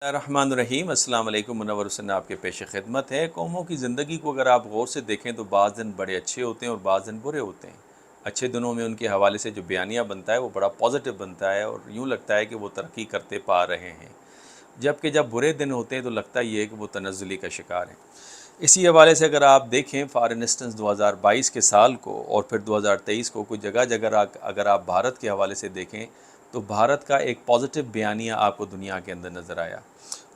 रहमान रहीम अस्सलाम वालेकुम। मुनव्वर हुसैन आपके पेश खिदमत है। कौमों की ज़िंदगी को अगर आप गौर से देखें तो बाज़ दिन बड़े अच्छे होते हैं और बाज़ दिन बुरे होते हैं। अच्छे दिनों में उनके हवाले से जो बयानिया बनता है वो बड़ा पॉजिटिव बनता है और यूँ लगता है कि वो तरक्की करते पा रहे हैं, जबकि जब बुरे दिन होते हैं तो लगता ये है कि वो तनज़्ज़ुली का शिकार हैं। इसी हवाले से अगर आप देखें फॉर इंस्टेंस 2022 के साल को और फिर 2023 को कुछ जगह जगह अगर आप भारत के हवाले से देखें तो भारत का एक पॉजिटिव बयानिया आपको दुनिया के अंदर नज़र आया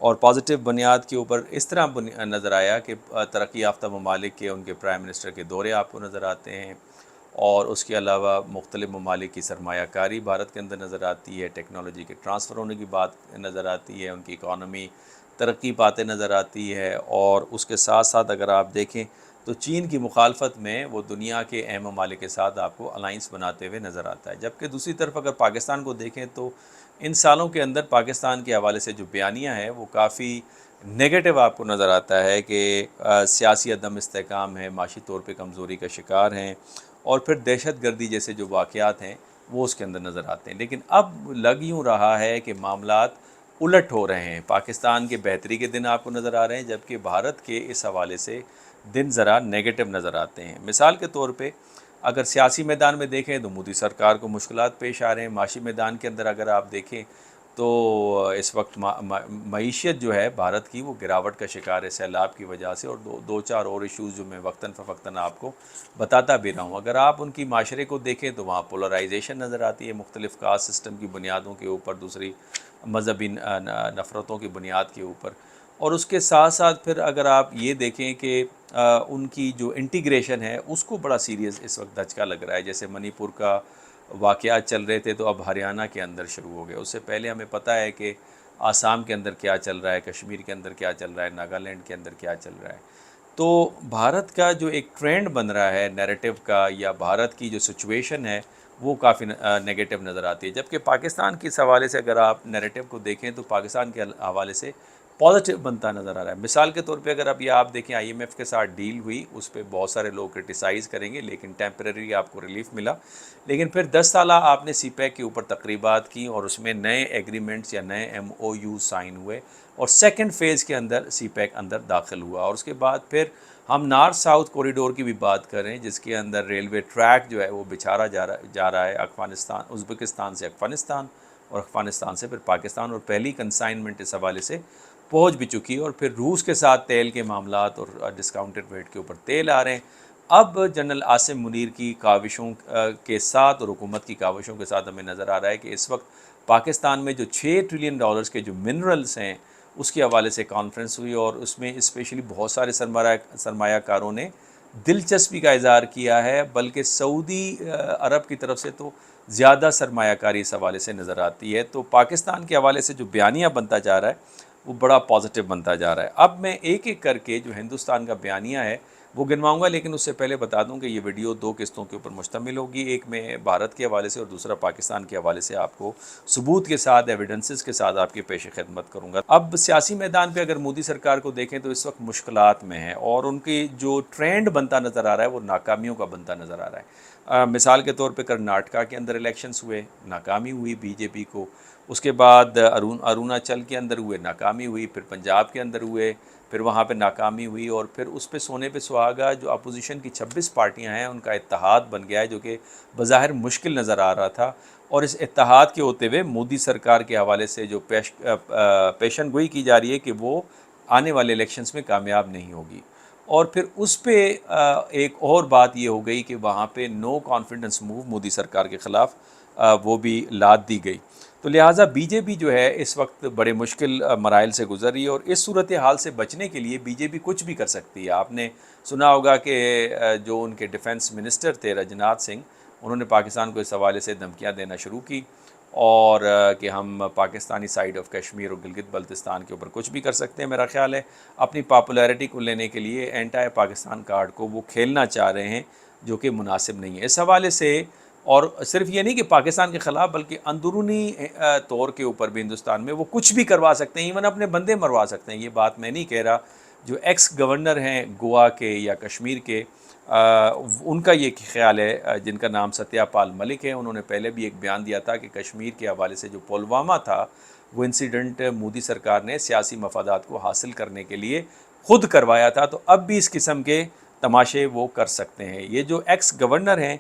और पॉजिटिव बुनियाद के ऊपर इस तरह नज़र आया कि तरक्की याफ्ता ममालिक के उनके प्राइम मिनिस्टर के दौरे आपको नज़र आते हैं और उसके अलावा मुख्तलिफ़ ममालिक की सरमायाकारी भारत के अंदर नज़र आती है, टेक्नोलॉजी के ट्रांसफ़र होने की बात नज़र आती है, उनकी इकानमी तरक्की पाते नज़र आती है। और उसके साथ साथ अगर आप देखें तो चीन की मुखालफत में वो दुनिया के अहम ममालिक के साथ आपको अलाइंस बनाते हुए नज़र आता है। जबकि दूसरी तरफ अगर पाकिस्तान को देखें तो इन सालों के अंदर पाकिस्तान के हवाले से जो बयानिया है वो काफ़ी नेगेटिव आपको नज़र आता है कि सियासी अदम इस्तेहकाम है, माशी तौर पे कमज़ोरी का शिकार हैं और फिर दहशत गर्दी जैसे जो वाक़यात हैं वो उसके अंदर नज़र आते हैं। लेकिन अब लग यूँ रहा है कि मामलात उलट हो रहे हैं। पाकिस्तान के बेहतरी के दिन आपको नज़र आ रहे हैं, जबकि भारत के इस हवाले से दिन ज़रा नेगेटिव नज़र आते हैं। मिसाल के तौर पे अगर सियासी मैदान में देखें तो मोदी सरकार को मुश्किलात पेश आ रहे हैं। माशी मैदान के अंदर अगर आप देखें तो इस वक्त मईशत जो है भारत की वो गिरावट का शिकार है सैलाब की वजह से और दो चार और इशूज़ जो मैं वक्तन फ़वक्तन आपको बताता भी रहा हूँ। अगर आप उनकी माशरे को देखें तो वहाँ पोलराइजेशन नज़र आती है मुख्तलिफ़ कास्ट सिस्टम की बुनियादों के ऊपर, दूसरी मजहबी नफ़रतों की बुनियाद के ऊपर। और उसके साथ साथ फिर अगर आप ये देखें कि उनकी जो इंटीग्रेशन है उसको बड़ा सीरियस इस वक्त धचका लग रहा है। जैसे मणिपुर का वाक़यात चल रहे थे तो अब हरियाणा के अंदर शुरू हो गए। उससे पहले हमें पता है कि आसाम के अंदर क्या चल रहा है, कश्मीर के अंदर क्या चल रहा है, नागालैंड के अंदर क्या चल रहा है। तो भारत का जो एक ट्रेंड बन रहा है नैरेटिव का या भारत की जो सिचुएशन है वो काफ़ी नेगेटिव नज़र आती है। जबकि पाकिस्तान के इस हवाले से अगर आप नैरेटिव को देखें तो पाकिस्तान के हवाले से पॉजिटिव बनता नज़र आ रहा है। मिसाल के तौर पे अगर अब ये आप देखें IMF के साथ डील हुई, उस पर बहुत सारे लोग क्रिटिसाइज़ करेंगे लेकिन टेम्परेरी आपको रिलीफ मिला। लेकिन फिर 10 साल आपने CPEC के ऊपर तकरीबात की और उसमें नए एग्रीमेंट्स या नए MOU साइन हुए और सेकंड फ़ेज़ के अंदर CPEC अंदर दाखिल हुआ। और उसके बाद फिर हम नॉर्थ साउथ कॉरिडोर की भी बात करें जिसके अंदर रेलवे ट्रैक जो है वो बिछारा जा रहा है अफ़गानिस्तान, उज़्बेकिस्तान से अफ़गानिस्तान और अफ़गानिस्तान से फिर पाकिस्तान, और पहली कंसाइनमेंट इस हवाले से पहुंच भी चुकी है। और फिर रूस के साथ तेल के मामलात और डिस्काउंटेड रेट के ऊपर तेल आ रहे हैं। अब जनरल आसिम मुनीर की काविशों के साथ और हुकूमत की काविशों के साथ हमें नज़र आ रहा है कि इस वक्त पाकिस्तान में जो 6 ट्रिलियन डॉलर्स के जो मिनरल्स हैं उसके हवाले से कॉन्फ्रेंस हुई और उसमें स्पेशली बहुत सारे सरमायाकारों ने दिलचस्पी का इज़हार किया है। बल्कि सऊदी अरब की तरफ से तो ज़्यादा सरमायाकारी इस हवाले से नज़र आती है। तो पाकिस्तान के हवाले से जो बयानिया बनता जा रहा है वो बड़ा पॉजिटिव बनता जा रहा है। अब मैं एक एक करके जो हिंदुस्तान का बयानिया है वो गिनवाऊंगा, लेकिन उससे पहले बता दूं कि ये वीडियो 2 किस्तों के ऊपर मुश्तमिल होगी। एक मैं भारत के हवाले से और दूसरा पाकिस्तान के हवाले से आपको सबूत के साथ, एविडेंसेस के साथ आपके पेश खिदमत करूँगा। अब सियासी मैदान पर अगर मोदी सरकार को देखें तो इस वक्त मुश्किलात में है और उनकी जो ट्रेंड बनता नज़र आ रहा है वो नाकामियों का बनता नज़र आ रहा है। मिसाल के तौर पर कर्नाटका के अंदर इलेक्शंस हुए, नाकामी हुई बीजेपी को। उसके बाद अरुणाचल के अंदर हुए, नाकामी हुई। फिर पंजाब के अंदर हुए, फिर वहाँ पे नाकामी हुई। और फिर उस पे सोने पे सुहागा जो अपोजिशन की 26 पार्टियां हैं उनका इत्तेहाद बन गया है, जो कि बज़ाहिर मुश्किल नज़र आ रहा था। और इस इत्तेहाद के होते हुए मोदी सरकार के हवाले से जो पेशन गोई की जा रही है कि वो आने वाले इलेक्शंस में कामयाब नहीं होगी। और फिर उस पर एक और बात ये हो गई कि वहाँ पे नो कॉन्फिडेंस मूव मोदी सरकार के ख़िलाफ़ वो भी लाद दी गई। तो लिहाजा बीजेपी जो है इस वक्त बड़े मुश्किल मराइल से गुज़र रही है और इस सूरत हाल से बचने के लिए बीजेपी कुछ भी कर सकती है। आपने सुना होगा कि जो उनके डिफेंस मिनिस्टर थे राजनाथ सिंह, उन्होंने पाकिस्तान को इस हवाले से धमकियाँ देना शुरू की और कि हम पाकिस्तानी साइड ऑफ कश्मीर और गिलगित बल्तिस्तान के ऊपर कुछ भी कर सकते हैं। मेरा ख़्याल है अपनी पॉपुलैरिटी को लेने के लिए एंटी पाकिस्तान कार्ड को वो खेलना चाह रहे हैं, जो कि मुनासिब नहीं है इस हवाले से। और सिर्फ ये नहीं कि पाकिस्तान के ख़िलाफ़ बल्कि अंदरूनी तौर के ऊपर भी हिंदुस्तान में वो कुछ भी करवा सकते हैं, इवन अपने बंदे मरवा सकते हैं। ये बात मैं नहीं कह रहा। जो एक्स गवर्नर हैं गोवा के या कश्मीर के उनका ये ख्याल है, जिनका नाम सत्यापाल मलिक है, उन्होंने पहले भी एक बयान दिया था कि कश्मीर के हवाले से जो पुलवामा था वो इंसिडेंट मोदी सरकार ने सियासी मफादात को हासिल करने के लिए खुद करवाया था, तो अब भी इस किस्म के तमाशे वो कर सकते हैं। ये जो एक्स गवर्नर हैं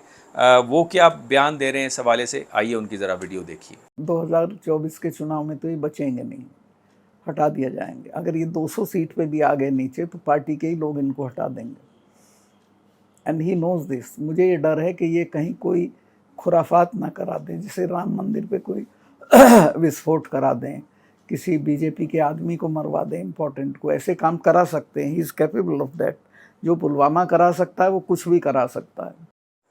वो क्या बयान दे रहे हैं इस हवाले से, आइए उनकी ज़रा वीडियो देखिए। 2024 के चुनाव में तो ये बचेंगे नहीं, हटा दिया जाएंगे। अगर ये 200 सीट पे भी आ गए नीचे तो पार्टी के ही लोग इनको हटा देंगे। And he knows this. मुझे ये डर है कि ये कहीं कोई खुराफात ना करा दें, जैसे राम मंदिर पे कोई विस्फोट करा दें, किसी बीजेपी के आदमी को मरवा दें, इम्पोर्टेंट को। ऐसे काम करा सकते हैं, he is capable of that. जो पुलवामा करा सकता है वो कुछ भी करा सकता है।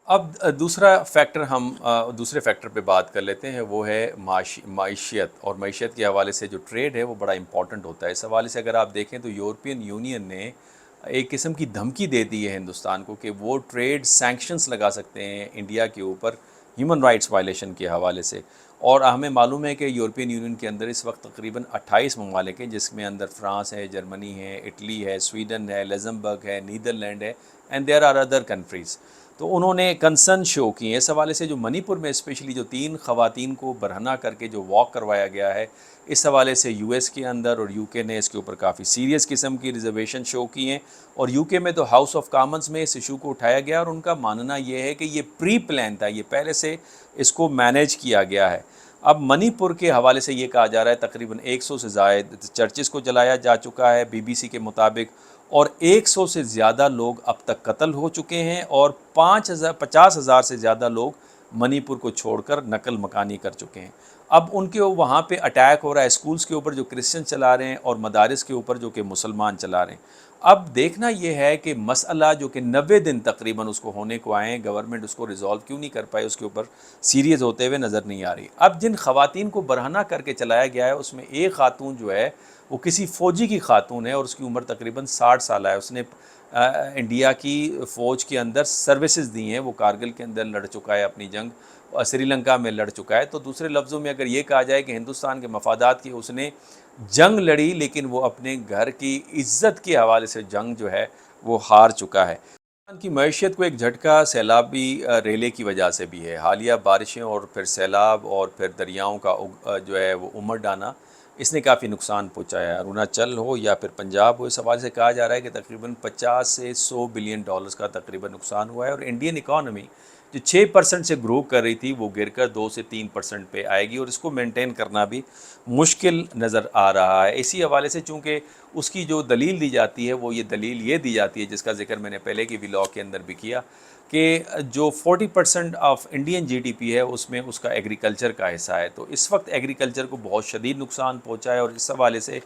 अब दूसरा फैक्टर हम दूसरे फैक्टर पे बात कर लेते हैं, वो है माशियत। और माशियत के हवाले से जो ट्रेड है वो बड़ा इंपॉर्टेंट होता है। इस हवाले से अगर आप देखें तो यूरोपियन यूनियन ने एक किस्म की धमकी दे दी है हिंदुस्तान को कि वो ट्रेड सैंक्शंस लगा सकते हैं इंडिया के ऊपर ह्यूमन राइट्स वायलेशन के हवाले से। और हमें मालूम है कि यूरोपियन यूनियन के अंदर इस वक्त तकरीबन 28 ममालिक हैं, जिसमें अंदर फ्रांस है, जर्मनी है, इटली है, स्वीडन है, लग्जमबर्ग है, नीदरलैंड है, and there are other countries. तो उन्होंने कंसर्न शो किए इस हवाले से। जो मणिपुर में स्पेशली जो 3 ख़वातीन को बरहना करके जो वॉक करवाया गया है, इस हवाले से यूएस के अंदर और यूके ने इसके ऊपर काफ़ी सीरियस किस्म की रिजर्वेशन शो की हैं। और यूके में तो हाउस ऑफ कॉमन्स में इस इशू को उठाया गया और उनका मानना ये है कि ये प्री प्लान था, ये पहले से इसको मैनेज किया गया है। अब मणिपुर के हवाले से ये कहा जा रहा है तकरीबन 100 से ज़ायद चर्चिज़ को जलाया जा चुका है बीबीसी के मुताबिक, और 100 से ज़्यादा लोग अब तक कत्ल हो चुके हैं और 50,000 से ज़्यादा लोग मणिपुर को छोड़कर नकल मकानी कर चुके हैं। अब उनके वहाँ पे अटैक हो रहा है स्कूल्स के ऊपर जो क्रिश्चियन चला रहे हैं और मदारिस के ऊपर जो कि मुसलमान चला रहे हैं। अब देखना ये है कि मसला जो कि 90 दिन तकरीबन उसको होने को आए हैं, गवर्नमेंट उसको रिजॉल्व क्यों नहीं कर पाई, उसके ऊपर सीरियस होते हुए नज़र नहीं आ रही। अब जिन ख़वातीन को बरहना करके चलाया गया है उसमें एक खातून जो है वो किसी फ़ौजी की खातून है और उसकी उम्र तकरीबन 60 साल है। उसने इंडिया की फ़ौज के अंदर सर्विसेज दी हैं, वो कारगिल के अंदर लड़ चुका है अपनी जंग, श्रीलंका में लड़ चुका है। तो दूसरे लफ्ज़ों में अगर ये कहा जाए कि हिंदुस्तान के मफादात की उसने जंग लड़ी, लेकिन वो अपने घर की इज़्ज़त के हवाले से जंग जो है वो हार चुका है। हिंदुस्तान की मईशत को एक झटका सैलाबी रेले की वजह से भी है। हालिया बारिशें और फिर सैलाब और फिर दरियाओं का जो है वो उमड़ डाना, इसने काफ़ी नुकसान पहुँचाया है। अरुणाचल हो या फिर पंजाब हो, इस हवाले से कहा जा रहा है कि तकरीबन 50 से 100 बिलियन डॉलर्स का तकरीबन नुकसान हुआ है। और इंडियन इकॉनमी जो 6% से ग्रो कर रही थी वो गिरकर 2 से 3% पे आएगी और इसको मेंटेन करना भी मुश्किल नज़र आ रहा है। इसी हवाले से चूँकि उसकी जो दलील दी जाती है वो ये दलील ये दी जाती है, जिसका जिक्र मैंने पहले की व्लॉग के अंदर भी किया, कि जो 40% ऑफ इंडियन जीडीपी है उसमें उसका एग्रीकल्चर का हिस्सा है। तो इस वक्त एग्रीकल्चर को बहुत शदीद नुकसान पहुँचा है और इस हवाले से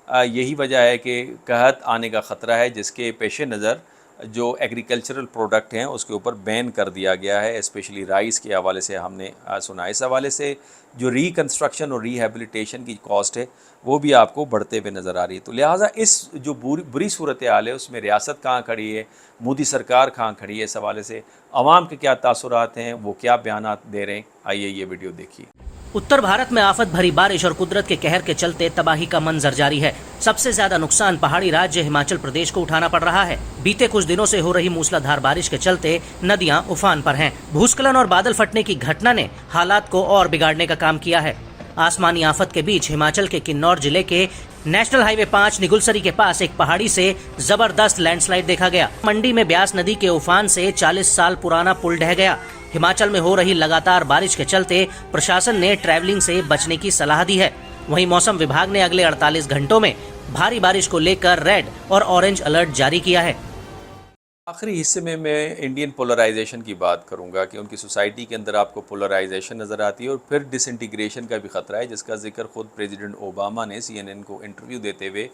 यही वजह है कि कहत आने का ख़तरा है, जिसके पेश नज़र जो एग्रीकल्चरल प्रोडक्ट हैं उसके ऊपर बैन कर दिया गया है। स्पेशली राइस के हवाले से हमने सुना। इस हवाले से जो रिकन्स्ट्रक्शन और रिहेबिलिटेशन की कॉस्ट है वो भी आपको बढ़ते हुए नज़र आ रही है। तो लिहाजा इस जो बुरी सूरत हाल है उसमें रियासत कहाँ खड़ी है, मोदी सरकार कहाँ खड़ी है, इस हवाले से अवाम के क्या तासुरात हैं, वो क्या बयानात दे रहे हैं, आइए ये वीडियो देखिए। उत्तर भारत में आफत भरी बारिश और कुदरत के कहर के चलते तबाही का मंजर जारी है। सबसे ज्यादा नुकसान पहाड़ी राज्य हिमाचल प्रदेश को उठाना पड़ रहा है। बीते कुछ दिनों से हो रही मूसलाधार बारिश के चलते नदियां उफान पर हैं। भूस्खलन और बादल फटने की घटना ने हालात को और बिगाड़ने का काम किया है। आसमानी आफत के बीच हिमाचल के किन्नौर जिले के नेशनल हाईवे 5 निगुलसरी के पास एक पहाड़ी से जबरदस्त लैंडस्लाइड देखा गया। मंडी में ब्यास नदी के उफान से 40 साल पुराना पुल ढह गया। हिमाचल में हो रही लगातार बारिश के चलते प्रशासन ने ट्रैवलिंग से बचने की सलाह दी है। वहीं मौसम विभाग ने अगले 48 घंटों में भारी बारिश को लेकर रेड और ऑरेंज अलर्ट जारी किया है। आखिरी हिस्से में मैं इंडियन पोलराइजेशन की बात करूंगा कि उनकी सोसाइटी के अंदर आपको पोलराइजेशन नज़र आती है और फिर डिसइंटीग्रेशन का भी ख़तरा है, जिसका जिक्र खुद प्रेसिडेंट ओबामा ने CNN को इंटरव्यू देते हुए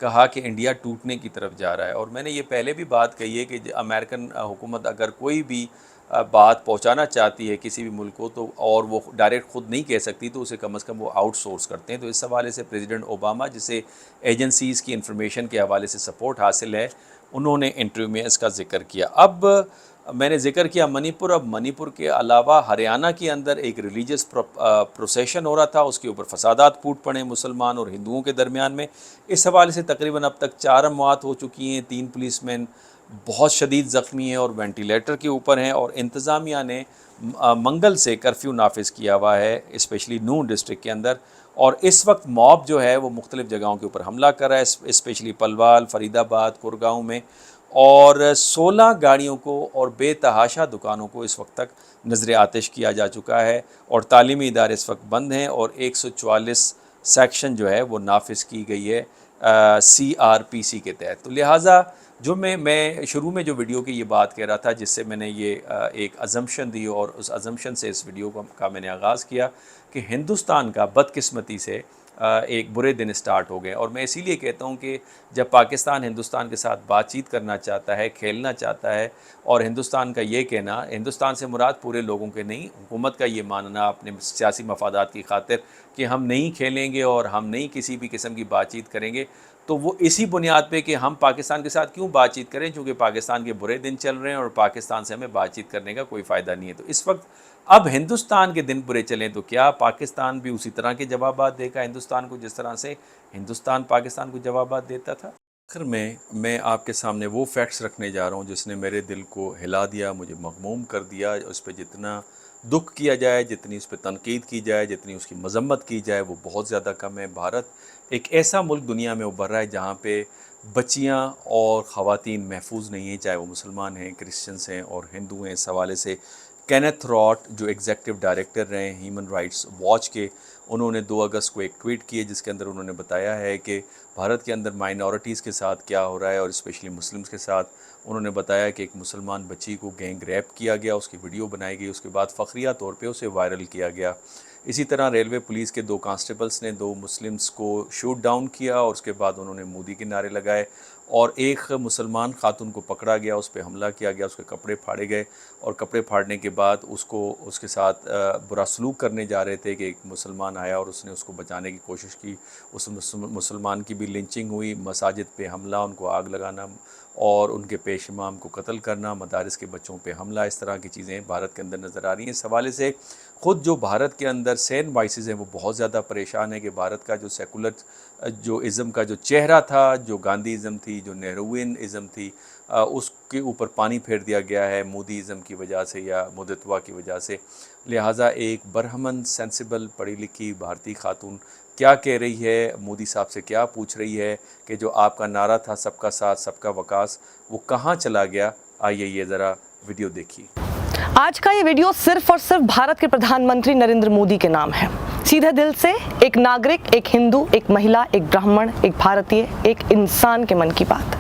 कहा कि इंडिया टूटने की तरफ जा रहा है। और मैंने ये पहले भी बात कही है कि अमेरिकन हुकूमत अगर कोई भी बात पहुंचाना चाहती है किसी भी मुल्क को, तो और वो डायरेक्ट ख़ुद नहीं कह सकती, तो उसे कम से कम वो आउटसोर्स करते हैं। तो इस हवाले से प्रेसिडेंट ओबामा, जिसे एजेंसीज़ की इंफॉर्मेशन के हवाले से सपोर्ट हासिल है, उन्होंने इंटरव्यू में इसका जिक्र किया। अब मैंने जिक्र किया मणिपुर, अब मणिपुर के अलावा हरियाणा के अंदर एक रिलीजियस प्रोसेशन हो रहा था, उसके ऊपर फसादात फूट पड़े मुसलमान और हिंदुओं के दरमियान में। इस हवाले से तकरीबन अब तक 4 अमवात हो चुकी हैं, 3 पुलिसमैन बहुत शदीद ज़ख्मी हैं और वेंटिलेटर के ऊपर हैं, और इंतज़ामिया ने मंगल से कर्फ्यू नाफिज किया हुआ है स्पेशली नून डिस्ट्रिक्ट के अंदर। और इस वक्त मॉब जो है वो मुख्तलिफ़ जगहों के ऊपर हमला कर रहा है, स्पेशली पलवाल, फरीदाबाद, कुरगांव में, और 16 गाड़ियों को और बेतहाशा दुकानों को इस वक्त तक नज़र आतिश किया जा चुका है, और तालीमी इदारे इस वक्त बंद हैं, और 144 सेक्शन जो है वो नाफिज की गई है CRPC के तहत। तो लिहाजा जो मैं शुरू में जो वीडियो की ये बात कह रहा था, जिससे मैंने ये एक अजम्पशन दी, और उस अजम्पशन से इस वीडियो का मैंने आगाज़ किया कि हिंदुस्तान का बदकिस्मती से एक बुरे दिन स्टार्ट हो गए। और मैं इसीलिए कहता हूँ कि जब पाकिस्तान हिंदुस्तान के साथ बातचीत करना चाहता है, खेलना चाहता है, और हिंदुस्तान का ये कहना, हिंदुस्तान से मुराद पूरे लोगों के नहीं, हुकूमत का ये मानना अपने सियासी मफादात की खातिर कि हम नहीं खेलेंगे और हम नहीं किसी भी किस्म की बातचीत करेंगे, तो वो इसी बुनियाद पे कि हम पाकिस्तान के साथ क्यों बातचीत करें, क्योंकि पाकिस्तान के बुरे दिन चल रहे हैं और पाकिस्तान से हमें बातचीत करने का कोई फ़ायदा नहीं है। तो इस वक्त अब हिंदुस्तान के दिन बुरे चलें तो क्या पाकिस्तान भी उसी तरह के जवाबात देगा हिंदुस्तान को, जिस तरह से हिंदुस्तान पाकिस्तान को जवाबात देता था। आखिर में मैं आपके सामने वो फैक्ट्स रखने जा रहा हूँ जिसने मेरे दिल को हिला दिया, मुझे मग़मूम कर दिया। उस पर जितना दुख किया जाए, जितनी उस पर तनकीद की जाए, जितनी उसकी मजम्मत की जाए, वो बहुत ज़्यादा कम है। भारत एक ऐसा मुल्क दुनिया में उभर रहा है जहाँ पे बच्चियाँ और ख़वातीन महफूज नहीं हैं, चाहे वो मुसलमान हैं, क्रिश्चियंस हैं और हिंदू हैं। इस हवाले से केनेथ रॉट जो एग्जीक्यूटिव डायरेक्टर रहे हैं ह्यूमन राइट्स वॉच के, उन्होंने 2 अगस्त को एक ट्वीट किए जिसके अंदर उन्होंने बताया है कि भारत के अंदर माइनॉरिटीज़ के साथ क्या हो रहा है, और स्पेशली मुस्लिम्स के साथ। उन्होंने बताया कि एक मुसलमान बच्ची को गैंग रैप किया गया, उसकी वीडियो बनाई गई, उसके बाद फ़ख्रिया तौर पे उसे वायरल किया गया। इसी तरह रेलवे पुलिस के 2 कांस्टेबल्स ने 2 मुस्लिम्स को शूट डाउन किया, और उसके बाद उन्होंने मोदी के नारे लगाए, और एक मुसलमान खातून को पकड़ा गया, उस पर हमला किया गया, उसके कपड़े फाड़े गए, और कपड़े फाड़ने के बाद उसके साथ बुरा सलूक करने जा रहे थे कि एक मुसलमान आया और उसने उसको बचाने की कोशिश की। उस मुसलमान की भी लिंचिंग हुई, मसाजिद पे हमला, उनको आग लगाना और उनके पेश इमाम को कत्ल करना, मदारिस के बच्चों पे हमला, इस तरह की चीज़ें भारत के अंदर नज़र आ रही हैं। इस हवाले से ख़ुद जो भारत के अंदर सैन वाइसेस हैं वो बहुत ज़्यादा परेशान है कि भारत का जो सेकुलर जो इज़म का जो चेहरा था, जो गांधी इज़म थी, जो नेहरूविन इज़म थी, उसके ऊपर पानी फेर दिया गया है मोदी इज़म की वजह से या मोदित्वा की वजह से। लिहाजा एक बरहमन, सेंसिबल, पढ़ी लिखी भारतीय खातून क्या कह रही है, मोदी साहब से क्या पूछ रही है कि जो आपका नारा था सबका साथ सबका विकास, वो कहाँ चला गया। आइए ये ज़रा वीडियो देखिए। आज का ये वीडियो सिर्फ और सिर्फ भारत के प्रधानमंत्री नरेंद्र मोदी के नाम है। सीधे दिल से एक नागरिक, एक हिंदू, एक महिला, एक ब्राह्मण, एक भारतीय, एक इंसान के मन की बात।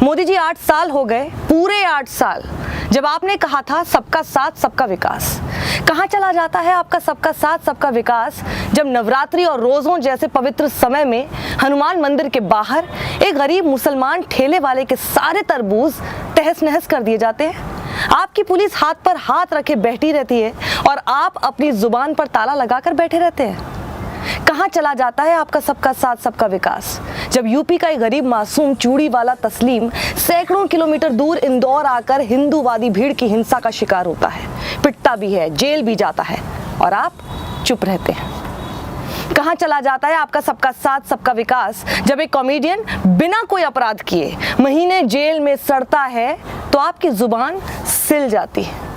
मोदी जी 8 साल हो गए, पूरे 8 साल, जब आपने कहा था सबका साथ सबका विकास। कहाँ चला जाता है आपका सबका साथ सबका विकास, जब नवरात्रि और रोज़ों जैसे पवित्र समय में हनुमान मंदिर के बाहर एक गरीब मुसलमान ठेले वाले के सारे तरबूज तहस नहस कर दिए जाते हैं। आपकी पुलिस हाथ पर हाथ रखे बैठी रहती है और आप अपनी जुबान पर ताला लगाकर बैठे रहते हैं। कहाँ चला जाता है आपका सबका साथ सबका विकास, जब यूपी का एक गरीब मासूम चूड़ी वाला तस्लीम सैकड़ों किलोमीटर दूर इंदौर आकर हिंदूवादी भीड़ की हिंसा का शिकार होता है, पिटता भी है, जेल भी जाता है, और आप चुप रहते हैं। कहाँ चला जाता है आपका सबका साथ सबका विकास, जब एक कॉमेडियन बिना कोई अपराध किए महीने जेल में सड़ता है तो आपकी जुबान सिल जाती है।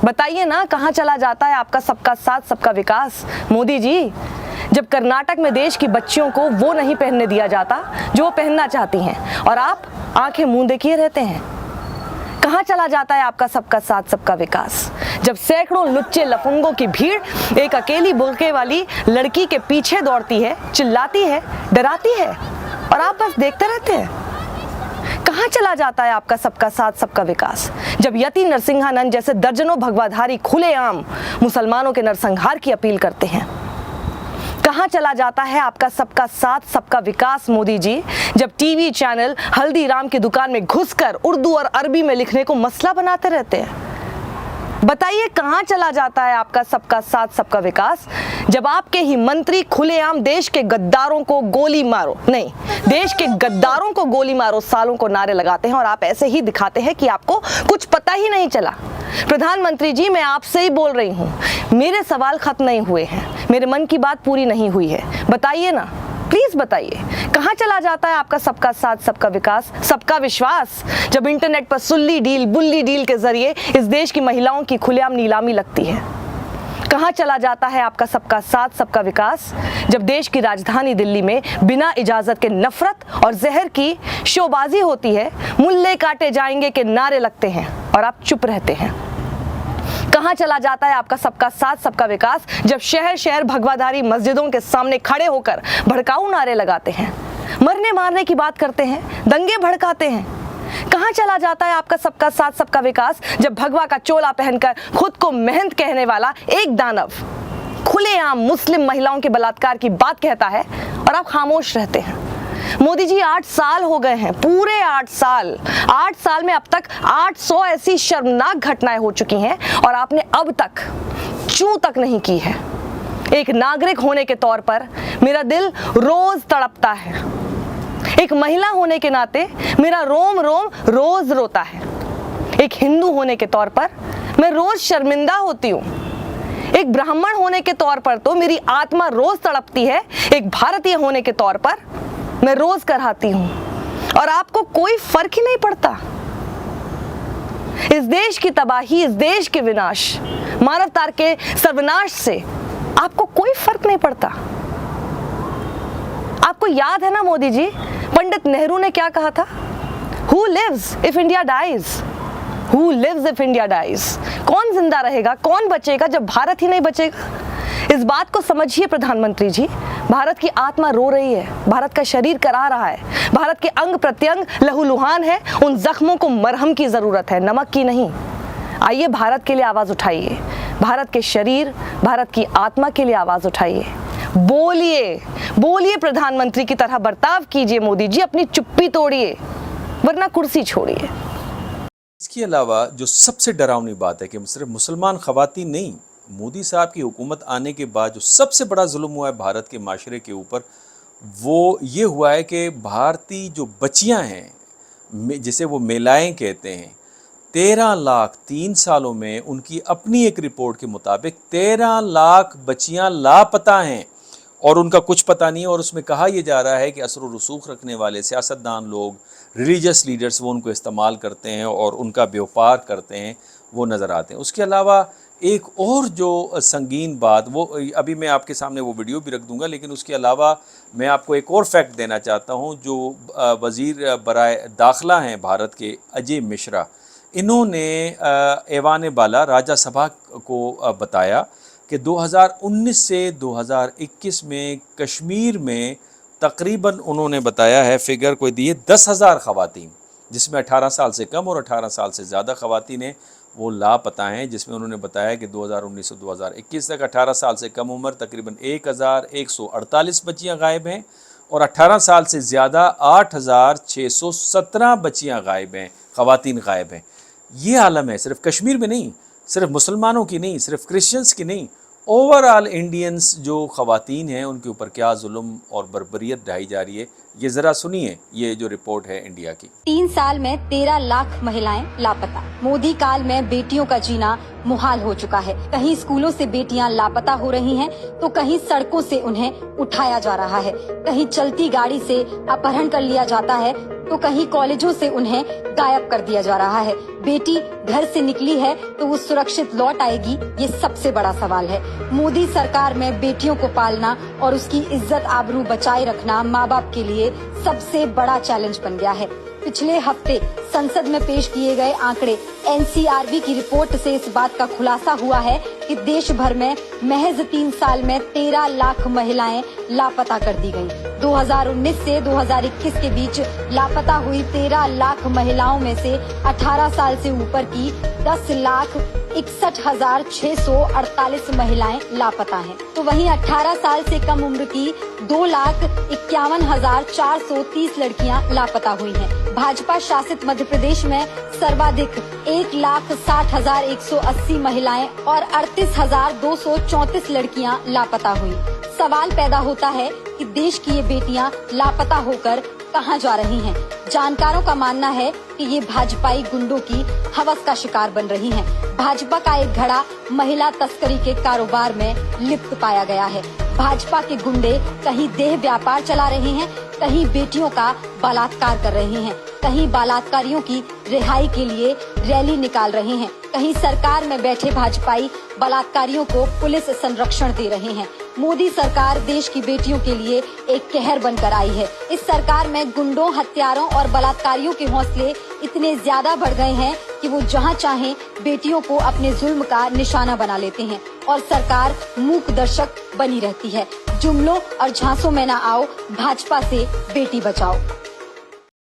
बताइए ना, कहाँ चला जाता है आपका सबका साथ सबका विकास, मोदी जी, जब कर्नाटक में देश की बच्चियों को वो नहीं पहनने दिया जाता जो वो पहनना चाहती हैं, और आप आंखें मूंदे किए रहते हैं। कहाँ चला जाता है आपका सबका साथ सबका विकास, जब सैकड़ों लुच्चे लफंगों की भीड़ एक अकेली बुर्के वाली लड़की के पीछे दौड़ती है, चिल्लाती है, डराती है, और आप बस देखते रहते हैं। कहाँ चला जाता है आपका सबका साथ सबका विकास, जब यति नरसिंहानंद जैसे दर्जनों भगवाधारी खुलेआम मुसलमानों के नरसंहार की अपील करते हैं। कहाँ चला जाता है आपका सबका साथ सबका विकास, मोदी जी, जब टीवी चैनल हल्दीराम की दुकान में घुसकर उर्दू और अरबी में लिखने को मसला बनाते रहते हैं। बताइए, कहाँ चला जाता है आपका सबका साथ सबका विकास, जब आपके ही मंत्री खुलेआम देश के गद्दारों को गोली मारो, नहीं, देश के गद्दारों को गोली मारो सालों को नारे लगाते हैं, और आप ऐसे ही दिखाते हैं कि आपको कुछ पता ही नहीं चला। प्रधानमंत्री जी, मैं आपसे ही बोल रही हूँ, मेरे सवाल खत्म नहीं हुए हैं, मेरे मन की बात पूरी नहीं हुई है। बताइए ना, प्लीज बताइए, कहां चला जाता है आपका सबका साथ, सबका विकास, सबका विश्वास, जब इंटरनेट पर सुल्ली डील, बुल्ली डील के जरिए इस देश की महिलाओं की खुलेआम नीलामी लगती है? कहां चला जाता है आपका सबका साथ, सबका विकास, जब देश की राजधानी दिल्ली में बिना इजाजत के नफरत और जहर की शोबाजी होती है, मुल्ले काटे जाएंगे के नारे लगते हैं और आप चुप रहते हैं? कहां चला जाता है आपका सबका साथ, सबका विकास, जब शहर शहर भगवाधारी मस्जिदों के सामने खड़े होकर भड़काऊ नारे लगाते हैं, मरने मारने की बात करते हैं, दंगे भड़काते हैं? कहां चला जाता है आपका सबका साथ, सबका विकास, जब भगवा का चोला पहनकर खुद को महंत कहने वाला एक दानव खुलेआम मुस्लिम महिलाओं के बलात्कार की बात कहता है और आप खामोश रहते हैं? मोदी जी 8 साल हो गए हैं, पूरे 8 साल। 8 साल में अब तक 800 ऐसी शर्मनाक घटनाएं हो चुकी हैं और आपने अब तक चूं तक नहीं की है। एक नागरिक होने के तौर पर मेरा दिल रोज तड़पता है। एक महिला होने के नाते मेरा रोम रोम रोज रोता है। एक हिंदू होने के तौर पर मैं रोज शर्मिंदा होती हूँ। एक ब्राह्मण होने के तौर पर तो मेरी आत्मा रोज तड़पती है। एक भारतीय होने के तौर पर मैं रोज कराहती हूँ और आपको कोई फर्क ही नहीं पड़ता। इस देश की तबाही, इस देश के विनाश, मानवता के सर्वनाश से आपको कोई फर्क नहीं पड़ता। आपको याद है ना मोदी जी, पंडित नेहरू ने क्या कहा था? Who lives if India dies? Who lives if India dies? कौन जिंदा रहेगा, कौन बचेगा जब भारत ही नहीं बचेगा? इस बात को समझिए प्रधानमंत्री जी, भारत की आत्मा रो रही है, भारत का शरीर करा रहा है, भारत के अंग प्रत्यंग लहूलुहान है, उन जख्मों को मरहम की जरूरत है, नमक की नहीं। आइए भारत के लिए आवाज उठाइए, भारत के शरीर, भारत की आत्मा के लिए आवाज उठाइए। बोलिए, बोलिए, प्रधानमंत्री की तरह बर्ताव कीजिए मोदी जी, अपनी चुप्पी तोड़िए वरना कुर्सी छोड़िए। इसके अलावा जो सबसे डरावनी बात है कि सिर्फ मुसलमान ख़वातीन नहीं, मोदी साहब की हुकूमत आने के बाद जो सबसे बड़ा जुल्म हुआ है भारत के माशरे के ऊपर, वो ये हुआ है कि भारतीय जो बच्चियां हैं, जिसे वो महिलाएं कहते हैं, 13 लाख 3 सालों में उनकी अपनी एक रिपोर्ट के मुताबिक 13 लाख बच्चियां लापता हैं और उनका कुछ पता नहीं है। और उसमें कहा यह जा रहा है कि असर व रसूख रखने वाले सियासतदान लोग, रिलीजियस लीडर्स, वो उनको इस्तेमाल करते हैं और उनका व्यापार करते हैं, वो नज़र आते हैं। उसके अलावा एक और जो संगीन बात, वो अभी मैं आपके सामने वो वीडियो भी रख दूंगा, लेकिन उसके अलावा मैं आपको एक और फैक्ट देना चाहता हूं। जो वज़ीर बराए दाखिला हैं भारत के, अजय मिश्रा, इन्होंने ऐवान बाला राज्यसभा को बताया कि 2019 से 2021 में कश्मीर में तकरीबन, उन्होंने बताया है फिगर कोई दिए, 10,000 ख़वातीन, जिसमें 18 साल से कम और 18 साल से ज़्यादा ख़वातीन हैं, वो लापता हैं। जिसमें उन्होंने बताया कि 2019 से 2021 तक 18 साल से कम उम्र तकरीबन 1148 बच्चियाँ गायब हैं और 18 साल से ज़्यादा 8617 बच्चियाँ गायब हैं, ख़वातीन गायब हैं। ये आलम है, सिर्फ कश्मीर में नहीं, सिर्फ मुसलमानों की नहीं, सिर्फ क्रिश्चियंस की नहीं, ओवरऑल इंडियंस जो ख़वातीन हैं उनके ऊपर क्या जुल्म और बर्बरियत ढाई जा रही है, ये ज़रा सुनिए, ये जो रिपोर्ट है इंडिया की। 3 साल में 13 लाख महिलाएं लापता। मोदी काल में बेटियों का जीना मुहाल हो चुका है। कहीं स्कूलों से बेटियां लापता हो रही हैं, तो कहीं सड़कों से उन्हें उठाया जा रहा है, कहीं चलती गाड़ी से अपहरण कर लिया जाता है, तो कहीं कॉलेजों से उन्हें गायब कर दिया जा रहा है। बेटी घर से निकली है तो वो सुरक्षित लौट आएगी, ये सबसे बड़ा सवाल है। मोदी सरकार में बेटियों को पालना और उसकी इज्जत आबरू बचाए रखना माँ बाप के लिए सबसे बड़ा चैलेंज बन गया है। पिछले हफ्ते संसद में पेश किए गए आंकड़े एनसीआरबी की रिपोर्ट से इस बात का खुलासा हुआ है कि देश भर में महज 3 साल में 13 लाख महिलाएं लापता कर दी गयी। 2019 से 2021 के बीच लापता हुई 13 लाख महिलाओं में से 18 साल से ऊपर की 10,61,648 महिलाएं लापता हैं। तो वहीं 18 साल से कम उम्र की 2,51,430 लड़कियां लापता हुई हैं। भाजपा शासित मध्य प्रदेश में सर्वाधिक 1,60,180 महिलाएं और 38,234 लड़कियां लापता हुई। सवाल पैदा होता है कि देश की ये बेटियां लापता होकर कहां जा रही हैं। जानकारों का मानना है कि ये भाजपाई गुंडों की हवस का शिकार बन रही हैं। भाजपा का एक घड़ा महिला तस्करी के कारोबार में लिप्त पाया गया है। भाजपा के गुंडे कहीं देह व्यापार चला रहे हैं, कहीं बेटियों का बलात्कार कर रहे हैं, कहीं बलात्कारियों की रिहाई के लिए रैली निकाल रहे हैं, कहीं सरकार में बैठे भाजपाई बलात्कारियों को पुलिस संरक्षण दे रहे हैं। मोदी सरकार देश की बेटियों के लिए एक कहर बनकर आई है। इस सरकार में गुंडों, हत्यारों और बलात्कारियों के हौसले इतने ज्यादा बढ़ गए हैं कि वो जहां चाहें बेटियों को अपने जुल्म का निशाना बना लेते हैं और सरकार मूक दर्शक बनी रहती है। जुमलों और झांसों में ना आओ, भाजपा से बेटी बचाओ।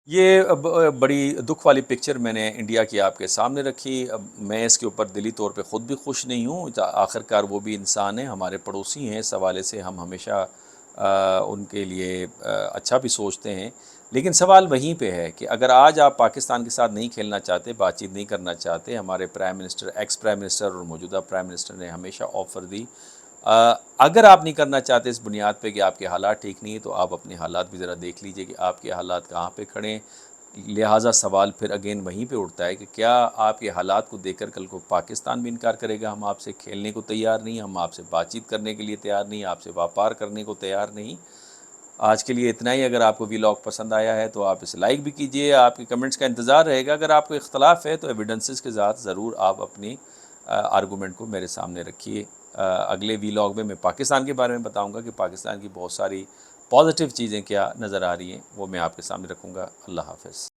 ये बड़ी दुख वाली पिक्चर मैंने इंडिया की आपके सामने रखी। अब मैं इसके ऊपर दिली तौर पे ख़ुद भी खुश नहीं हूँ। आखिरकार वो भी इंसान हैं, हमारे पड़ोसी हैं। इस हवाले से हम हमेशा उनके लिए अच्छा भी सोचते हैं। लेकिन सवाल वहीं पे है कि अगर आज आप पाकिस्तान के साथ नहीं खेलना चाहते, बातचीत नहीं करना चाहते, हमारे prime minister, ex prime minister और मौजूदा प्राइम मिनिस्टर ने हमेशा ऑफ़र दी, अगर आप नहीं करना चाहते इस बुनियाद पे कि आपके हालात ठीक नहीं है, तो आप अपने हालात भी ज़रा देख लीजिए कि आपके हालात कहाँ पे खड़े हैं। लिहाजा सवाल फिर अगेन वहीं पे उठता है कि क्या आपके हालात को देखकर कल को पाकिस्तान भी इनकार करेगा, हम आपसे खेलने को तैयार नहीं, हम आपसे बातचीत करने के लिए तैयार नहीं, आपसे व्यापार करने को तैयार नहीं। आज के लिए इतना ही। अगर आपको व्लॉग पसंद आया है तो आप इसे लाइक भी कीजिए। आपके कमेंट्स का इंतज़ार रहेगा। अगर आपको इख्तलाफ है तो एविडेंसेस के साथ ज़रूर आप अपनी आर्गूमेंट को मेरे सामने रखिए। अगले व्लॉग में मैं पाकिस्तान के बारे में बताऊंगा कि पाकिस्तान की बहुत सारी पॉजिटिव चीज़ें क्या नज़र आ रही हैं, वो मैं आपके सामने रखूँगा। अल्लाह हाफ़िज़।